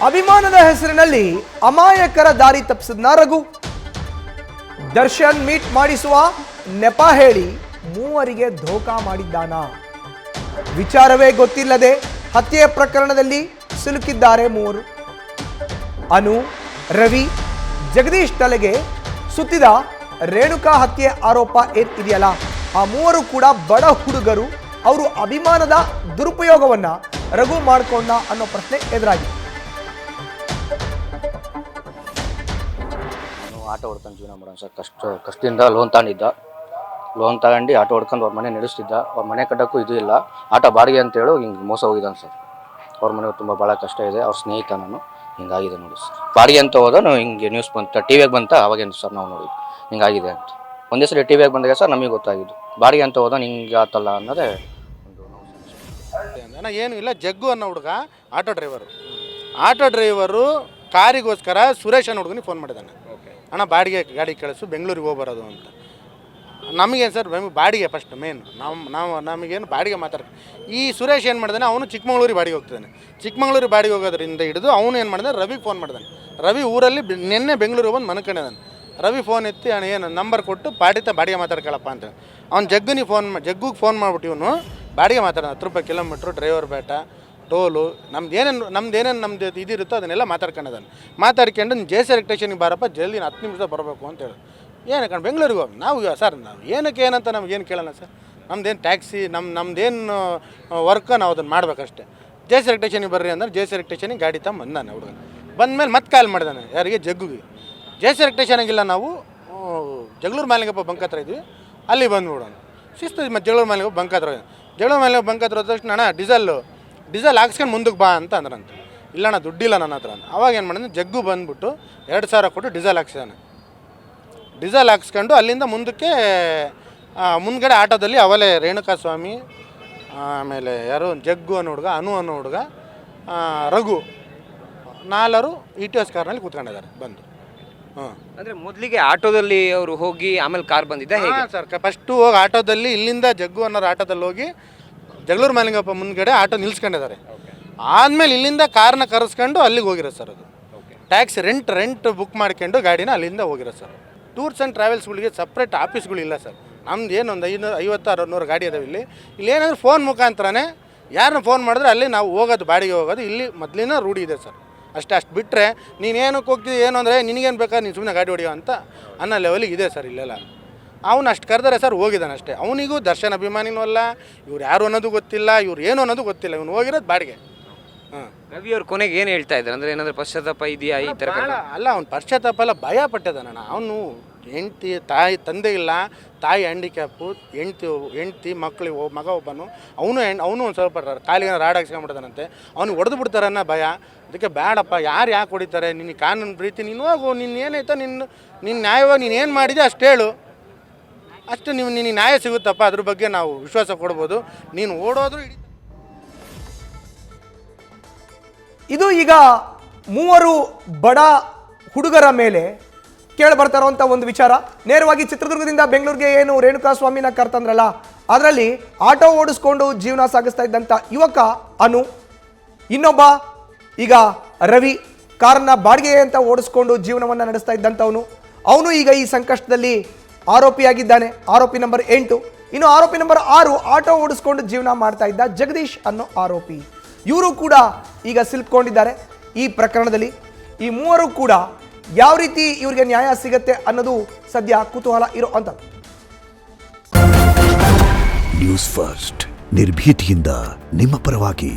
ಅಭಿಮಾನದ ಹೆಸರಿನಲ್ಲಿ ಅಮಾಯಕರ ದಾರಿ ತಪ್ಪಿಸಿದ್ನ ರಘು. ದರ್ಶನ್ ಮೀಟ್ ಮಾಡಿಸುವ ನೆಪ ಹೇಳಿ ಮೂವರಿಗೆ ಧೋಕಾ ಮಾಡಿದ್ದಾನ. ವಿಚಾರವೇ ಗೊತ್ತಿಲ್ಲದೆ ಹತ್ಯೆ ಪ್ರಕರಣದಲ್ಲಿ ಸಿಲುಕಿದ್ದಾರೆ ಮೂವರು. ಅನು, ರವಿ, ಜಗದೀಶ್ ತಲೆಗೆ ಸುತ್ತಿದ ರೇಣುಕಾ ಹತ್ಯೆ ಆರೋಪ ಏನಿದೆಯಲ್ಲ, ಆ ಮೂವರು ಕೂಡ ಬಡ ಹುಡುಗರು. ಅವರು ಅಭಿಮಾನದ ದುರುಪಯೋಗವನ್ನ ರಘು ಮಾಡಿಕೊಂಡ ಅನ್ನೋ ಪ್ರಶ್ನೆ ಎದುರಾಗಿದೆ. ಆಟೋ ಹೊಡ್ಕೊಂಡು ಜೀವನ ಮಾಡೋಣ ಸರ್. ಕಷ್ಟದಿಂದ ಲೋನ್ ತಗೊಂಡು ಆಟೋ ಹೊಡ್ಕೊಂಡು ಅವ್ರ ಮನೆ ನಡೆಸ್ತಿದ್ದ. ಅವ್ರ ಮನೆ ಕಟ್ಟೋಕ್ಕೂ ಇದು ಇಲ್ಲ, ಆಟೋ ಬಾಡಿಗೆ ಅಂತೇಳಿ ಹಿಂಗೆ ಮೋಸ ಹೋಗಿದ್ದಾನೆ ಸರ್. ಅವ್ರ ಮನೆಗೆ ತುಂಬ ಭಾಳ ಕಷ್ಟ ಇದೆ. ಅವ್ರ ಸ್ನೇಹಿತ ನಾನು, ಹಿಂಗಾಗಿದೆ ನೋಡಿ ಸರ್. ಬಾಡಿಗೆ ಅಂತ ಹೋದ ಹಿಂಗೆ ನ್ಯೂಸ್ ಬಂತ, ಟಿ ವಿಯಾಗ ಬಂತ, ಅವಾಗೇನು ಸರ್ ನಾವು ನೋಡಿದ್ವಿ ಹಿಂಗಾಗಿದೆ ಅಂತ. ಒಂದೇ ಸಲ ಟಿ ವಿಯಾಗ ಬಂದಾಗ ಸರ್ ನಮಗೆ ಗೊತ್ತಾಗಿದ್ದು ಬಾಡಿಗೆ ಅಂತ ಹೋದ ಹಿಂಗೆ ಆತಲ್ಲ ಅನ್ನೋದೇ ಒಂದು ಏನು ಇಲ್ಲ. ಜಗ್ಗು ಅನ್ನೋ ಹುಡುಗ ಆಟೋ ಡ್ರೈವರು ಕಾರಿಗೋಸ್ಕರ ಸುರೇಶ್ ಅನ್ನೋ ಹುಡುಗನಿಗೆ ಫೋನ್ ಮಾಡಿದ್ದಾನೆ. ಅಣ್ಣ ಬಾಡಿಗೆ ಗಾಡಿ ಕಳಿಸು, ಬೆಂಗಳೂರಿಗೆ ಹೋಗ್ಬರೋದು ಅಂತ. ನಮಗೇನು ಸರ್, ಬಾಡಿಗೆ ಫಸ್ಟ್ ಮೇನ್ ನಮಗೇನು ಬಾಡಿಗೆ ಈ ಸುರೇಶ್ ಏನು ಮಾಡಿದಾನೆ, ಅವನು ಚಿಕ್ಕಮಗಳೂರಿಗೆ ಬಾಡಿಗೆ ಹೋಗ್ತಿದ್ದಾನೆ. ಚಿಕ್ಕಮಗಳೂರಿಗೆ ಬಾಡಿಗೆ ಹೋಗೋದ್ರಿಂದ ಹಿಡಿದು ಅವನು ಏನು ಮಾಡಿದಾನೆ, ರವಿಗೆ ಫೋನ್ ಮಾಡಿದಾನೆ. ರವಿ ಊರಲ್ಲಿ ನಿನ್ನೆ ಬೆಂಗಳೂರಿಗೆ ಬಂದು ಮನ್ಕೊಂಡಿದ್ದಾನೆ. ರವಿ ಫೋನ್ ಎತ್ತಿ ಅಣ್ಣ ಏನು ನಂಬರ್ ಕೊಟ್ಟು ಬಾಡಿಗೆ ಮಾತಾಡ್ಕೊಳ್ಳಪ್ಪ ಅಂತ. ಅವ್ನು ಜಗ್ಗಿಗೆ ಫೋನ್ ಮಾಡ್ಬಿಟ್ಟು ಇವನು ಬಾಡಿಗೆ ಮಾತಾಡೋಣ. 10 ರೂಪಾಯಿ ಕಿಲೋಮೀಟ್ರು, ಡ್ರೈವರ್ ಬೇಟ, ಟೋಲು, ನಮ್ದು ಇದಿರುತ್ತೋ ಅದನ್ನೆಲ್ಲ ಮಾತಾಡ್ಕೊಂಡಿದ್ದಾನೆ. ಮಾತಾಡ್ಕೊಂಡು JC ಎಲೆಕ್ಟ್ರಿಷಿಯನ್ಗೆ ಬಾರಪ್ಪ, ಜಲ್ದಿ 10 ನಿಮಿಷ ಬರಬೇಕು ಅಂತ ಹೇಳಿ. ಏನಕ್ಕೆ ಬೆಂಗಳೂರಿಗೆ ಹೋಗಿ ನಾವು ಸರ್ ನಾವು ಏನಂತ ನಮಗೇನು ಕೇಳೋಣ ಸರ್. ನಮ್ದೇನು ಟ್ಯಾಕ್ಸಿ ನಮ್ದೇನು ವರ್ಕ್ ನಾವು ಅದನ್ನು ಮಾಡ್ಬೇಕಷ್ಟೇ. JC ಎಲೆಕ್ಟ್ರಿಷಿಯನ್ಗೆ ಬರ್ರಿ ಅಂದ್ರೆ JC ಎಲೆಕ್ಟ್ರಿಷಿಯನ್ಗೆ ಗಾಡಿ ಬಂದಾನೆ ಹುಡುಗ. ಬಂದಮೇಲೆ ಮತ್ತೆ ಕಾಲ್ ಮಾಡಿದಾನೆ ಯಾರಿಗೆ, ಜಗ್ಗುಗೆ. JC ಎಲೆಕ್ಟ್ರಿಷಿಯನ್ಗಿಲ್ಲ, ನಾವು ಜಗಳೂರು ಮಾಲಿಂಗಪ್ಪ ಬಂಕ್ ಹತ್ರ ಇದ್ವಿ, ಅಲ್ಲಿ ಬಂದುಬಿಡೋಣ ಶಿಸ್ತು. ಮತ್ತು ಜಗಳೂರು ಮಾಲಿಂಗಪ್ಪ ಬಂಕ್ ಹತ್ರ ಹೋದ ತಕ್ಷಣ ಅಣ್ಣ ಡೀಸೆಲ್ ಹಾಕ್ಸ್ಕೊಂಡು ಮುಂದಕ್ಕೆ ಬಾ ಅಂತ ಅಂದ್ರಂತ. ಇಲ್ಲಣ್ಣ ದುಡ್ಡಿಲ್ಲ ನನ್ನ ಹತ್ರ ಅಂತ. ಅವಾಗ ಏನು ಮಾಡಿದ್ರೆ ಜಗ್ಗು ಬಂದುಬಿಟ್ಟು 2000 ಕೊಟ್ಟು ಡೀಸೆಲ್ ಹಾಕ್ಸಿದಾನೆ. ಡೀಸೆಲ್ ಹಾಕ್ಸ್ಕೊಂಡು ಅಲ್ಲಿಂದ ಮುಂದಕ್ಕೆ ಮುಂದ್ಗಡೆ ಆಟೋದಲ್ಲಿ ಅವಲೇ ರೇಣುಕಾ ಸ್ವಾಮಿ, ಆಮೇಲೆ ಯಾರು ಜಗ್ಗು ಅನ್ನೋ ಹುಡುಗ, ಅನು ಅನ್ನೋ ಹುಡುಗ, ರಘು 4 ETS ಕಾರ್ನಲ್ಲಿ ಕೂತ್ಕೊಂಡಿದ್ದಾರೆ ಬಂದು. ಅಂದರೆ ಮೊದಲಿಗೆ ಆಟೋದಲ್ಲಿ ಅವರು ಹೋಗಿ ಆಮೇಲೆ ಕಾರ್ ಬಂದಿದ್ದ ಹೇಗೆ ಸರ್? ಫಸ್ಟು ಹೋಗಿ ಆಟೋದಲ್ಲಿ, ಇಲ್ಲಿಂದ ಜಗ್ಗು ಅನ್ನೋರು ಆಟೋದಲ್ಲಿ ಹೋಗಿ ಜಗಳೂರು ಮಾಲಿಂಗಪ್ಪ ಮುಂದ್ಗಡೆ ಆಟೋ ನಿಲ್ಸ್ಕೊಂಡಿದ್ದಾರೆ. ಆದಮೇಲೆ ಇಲ್ಲಿಂದ ಕಾರ್ನ ಕರೆಸ್ಕೊಂಡು ಅಲ್ಲಿಗೆ ಹೋಗಿರೋದು ಸರ್. ಅದು ಟ್ಯಾಕ್ಸಿ ರೆಂಟ್ ಬುಕ್ ಮಾಡ್ಕೊಂಡು ಗಾಡಿನ ಅಲ್ಲಿಂದ ಹೋಗಿರೋದು ಸರ್. ಟೂರ್ಸ್ ಆ್ಯಂಡ್ ಟ್ರಾವೆಲ್ಸ್ಗಳಿಗೆ ಸಪ್ರೇಟ್ ಆಫೀಸ್ಗಳಿಲ್ಲ ಸರ್. ನಮ್ದು ಏನು ಒಂದು 550-600 ಗಾಡಿ ಅದಾವೆ ಇಲ್ಲಿ ಏನಂದ್ರೆ ಫೋನ್ ಮುಖಾಂತರನೇ ಯಾರನ್ನ ಫೋನ್ ಮಾಡಿದ್ರೆ ಅಲ್ಲಿ ನಾವು ಹೋಗೋದು, ಬಾಡಿಗೆ ಹೋಗೋದು ಇಲ್ಲಿ ಮೊದಲಿನ ರೂಢಿ ಇದೆ ಸರ್. ಅಷ್ಟು ಬಿಟ್ಟರೆ ನೀನೇನಕ್ಕೆ ಹೋಗ್ತಿದ್ದೆ ಏನು ಅಂದರೆ ನಿನಗೇನು ಬೇಕಾದ್ರೆ ನೀನು ಸುಮ್ಮನೆ ಗಾಡಿ ಹೊಡಿಯೋ ಅಂತ ಅನ್ನೋ ಲೆವೆಲಿಗೆ ಇದೆ ಸರ್ ಇಲ್ಲೆಲ್ಲ. ಅವನು ಅಷ್ಟು ಕರೆದರೆ ಸರ್ ಹೋಗಿದ್ದಾನೆ ಅಷ್ಟೇ. ಅವನಿಗೂ ದರ್ಶನ್ ಅಭಿಮಾನಿನೂ ಅಲ್ಲ, ಇವ್ರು ಯಾರು ಅನ್ನೋದು ಗೊತ್ತಿಲ್ಲ, ಇವ್ರು ಏನು ಅನ್ನೋದು ಗೊತ್ತಿಲ್ಲ, ಇವನು ಹೋಗಿರೋದು ಬಾಡಿಗೆ. ರವಿ ಅವ್ರ ಕೊನೆಗೆ ಏನು ಹೇಳ್ತಾ ಇದ್ದಾರೆ ಅಂದರೆ ಏನಾದರೂ ಪಶ್ಚಾತ್ತಾಪ ಇದೆಯಾ ಈ ಥರ? ಅಲ್ಲ, ಅವ್ನು ಪಶ್ಚಾತ್ತಾಪ ಅಲ್ಲ, ಭಯ ಪಟ್ಟಿದ್ದಾನಣ್ಣ. ಅವನು ಹೆಂಡ್ತಿ, ತಂದೆ ಇಲ್ಲ, ತಾಯಿ ಹ್ಯಾಂಡಿಕ್ಯಾಪು, ಹೆಂಡ್ತಿ ಮಕ್ಕಳಿಗೆ ಮಗ ಒಬ್ಬನು, ಅವನು ಒಂದು ಸ್ವಲ್ಪ ಕಾಲಿಗೆ ರಾಡ್ ಹಾಕ್ಸ್ಕೊಂಡ್ಬಿಡ್ತಾನಂತೆ. ಅವ್ನಿಗೆ ಹೊಡೆದು ಬಿಡ್ತಾರನ್ನ ಭಯ. ಅದಕ್ಕೆ ಬೇಡಪ್ಪ, ಯಾಕೆ ಹೊಡಿತಾರೆ, ನಿನ್ನ ಕಾನೂನು ಪ್ರೀತಿ, ನೀನು ಹೋಗು, ನಿನ್ನ ಏನಾಯ್ತೋ ನಿನ್ನ ನ್ಯಾಯವಾಗಿ ನೀನು ಏನು ಮಾಡಿದೆ ಅಷ್ಟು ಹೇಳು, ಅಷ್ಟು ನಿನ್ನ ನ್ಯಾಯ ಸಿಗುತ್ತಪ್ಪ, ಅದ್ರ ಬಗ್ಗೆ ನಾವು ವಿಶ್ವಾಸ ಕೊಡ್ಬೋದು. ನೀನು ಓಡೋದ್ರು ಇದು ಈಗ ಮೂವರು ಬಡ ಹುಡುಗರ ಮೇಲೆ ಕೇಳಿ ಅಂತ ಒಂದು ವಿಚಾರ. ನೇರವಾಗಿ ಚಿತ್ರದುರ್ಗದಿಂದ ಬೆಂಗಳೂರಿಗೆ ಏನು ರೇಣುಕಾ ಸ್ವಾಮಿನ ಕರ್ತಂದ್ರಲ್ಲ, ಅದರಲ್ಲಿ ಆಟೋ ಓಡಿಸ್ಕೊಂಡು ಜೀವನ ಸಾಗಿಸ್ತಾ ಇದ್ದಂಥ ಯುವಕ ಅನು, ಇನ್ನೊಬ್ಬ ಈಗ ರವಿ ಕಾರನ್ನ ಬಾಡಿಗೆ ಅಂತ ಓಡಿಸ್ಕೊಂಡು ಜೀವನವನ್ನು ನಡೆಸ್ತಾ ಇದ್ದಂಥವನು. ಅವನು ಈಗ ಈ ಸಂಕಷ್ಟದಲ್ಲಿ ಆರೋಪಿಯಾಗಿದ್ದಾನೆ, ಆರೋಪಿ ನಂಬರ್ 8. ಇನ್ನು ಆರೋಪಿ ನಂಬರ್ 6 ಆಟೋ ಓಡಿಸ್ಕೊಂಡು ಜೀವನ ಮಾಡ್ತಾ ಇದ್ದ ಜಗದೀಶ್ ಅನ್ನೋ ಆರೋಪಿ. ಇವರು ಕೂಡ ಈಗ ಸಿಲುಕೊಂಡಿದ್ದಾರೆ ಈ ಪ್ರಕರಣದಲ್ಲಿ. ಈ ಮೂವರು ಕೂಡ ಯಾವ ರೀತಿ ಇವರಿಗೆ ನ್ಯಾಯ ಸಿಗತ್ತೆ ಅನ್ನೋದು ಸದ್ಯ ಕುತೂಹಲ ಇರೋ ಅಂತ. ನ್ಯೂಸ್ ಫಸ್ಟ್ ನಿರ್ಭೀತಿಯಿಂದ ನಿಮ್ಮ ಪರವಾಗಿ.